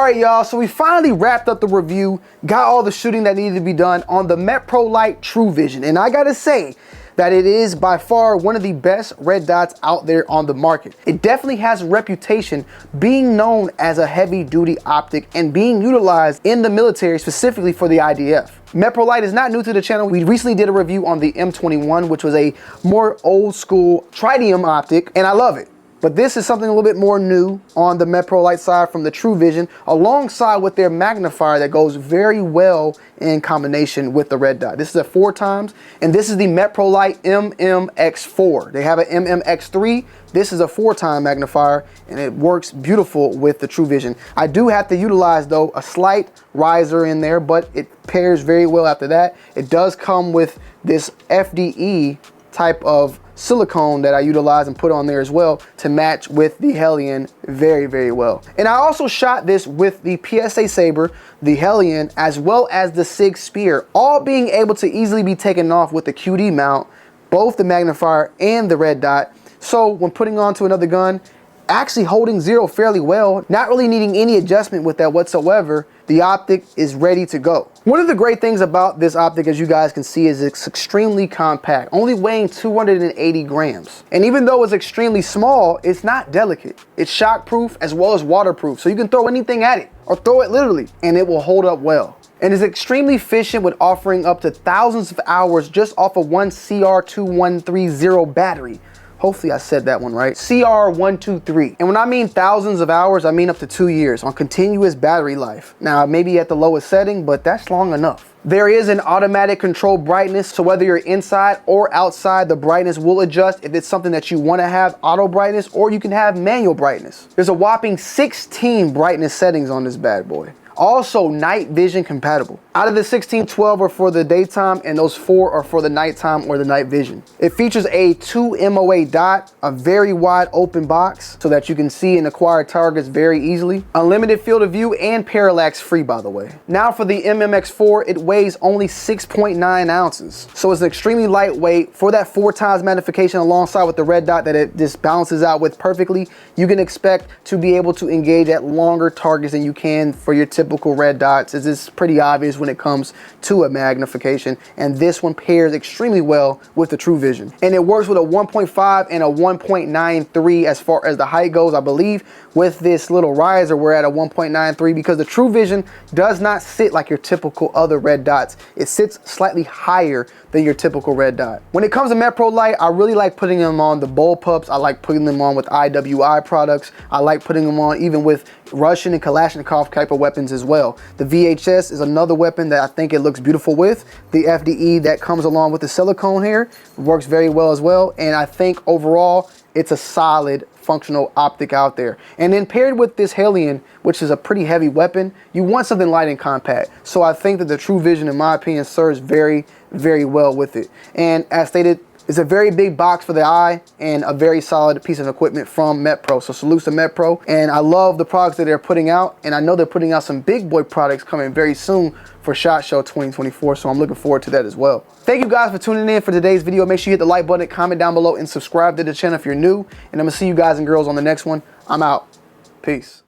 Alright y'all, so we finally wrapped up the review, got all the shooting that needed to be done on the Meprolight True Vision, and I gotta say that it is by far one of the best red dots out there on the market. It definitely has a reputation being known as a heavy duty optic and being utilized in the military specifically for the IDF. Meprolight is not new to the channel. We recently did a review on the M21, which was a more old school tritium optic, and I love it. But this is something a little bit more new on the Meprolight side from the True Vision, alongside with their magnifier that goes very well in combination with the red dot. This is a 4x, and this is the Meprolight MMX4. They have an MMX3. This is a 4x magnifier, and it works beautiful with the True Vision. I do have to utilize, though, a slight riser in there, but it pairs very well after that. It does come with this FDE type of silicone that I utilize and put on there as well to match with the Hellion very, very well. And I also shot this with the PSA Saber, the Hellion, as well as the SIG Spear, all being able to easily be taken off with the QD mount, both the magnifier and the red dot. So when putting onto another gun, actually holding zero fairly well, not really needing any adjustment with that whatsoever. The optic is ready to go. One of the great things about this optic, as you guys can see, is it's extremely compact, only weighing 280 grams. And even though it's extremely small, it's not delicate. It's shockproof as well as waterproof, so you can throw anything at it, or throw it literally, and it will hold up well. And is extremely efficient with offering up to thousands of hours just off of one CR2130 battery. Hopefully I said that one right. CR123. And when I mean thousands of hours, I mean up to 2 years on continuous battery life. Now, maybe at the lowest setting, but that's long enough. There is an automatic control brightness, so whether you're inside or outside, the brightness will adjust if it's something that you want to have auto brightness, or you can have manual brightness. There's a whopping 16 brightness settings on this bad boy. Also night vision compatible. Out of the 16, 12 are for the daytime, and those 4 are for the nighttime or the night vision. It features a 2 MOA dot, a very wide open box so that you can see and acquire targets very easily. Unlimited field of view and parallax free, by the way. Now for the MMX4, it weighs only 6.9 ounces. So it's extremely lightweight. For that 4x magnification alongside with the red dot that it just balances out with perfectly, you can expect to be able to engage at longer targets than you can for your typical red dots, as it's pretty obvious when it comes to a magnification, and this one pairs extremely well with the True Vision. And it works with a 1.5 and a 1.93 as far as the height goes. I believe with this little riser we're at a 1.93 because the True Vision does not sit like your typical other red dots. It sits slightly higher than your typical red dot. When it comes to Meprolight, I really like putting them on the bullpups. I like putting them on with IWI products. I like putting them on even with Russian and Kalashnikov type of weapons as well. The VHS is another weapon that I think it looks beautiful with. The FDE that comes along with the silicone here works very well as well. And I think overall, it's a solid functional optic out there. And then paired with this Hellion, which is a pretty heavy weapon, you want something light and compact. So I think that the True Vision, in my opinion, serves very, very well with it. And as stated, it's a very big box for the eye and a very solid piece of equipment from Mepro. So salute to Mepro. And I love the products that they're putting out. And I know they're putting out some big boy products coming very soon for SHOT Show 2024. So I'm looking forward to that as well. Thank you guys for tuning in for today's video. Make sure you hit the like button, comment down below, and subscribe to the channel if you're new. And I'm gonna see you guys and girls on the next one. I'm out. Peace.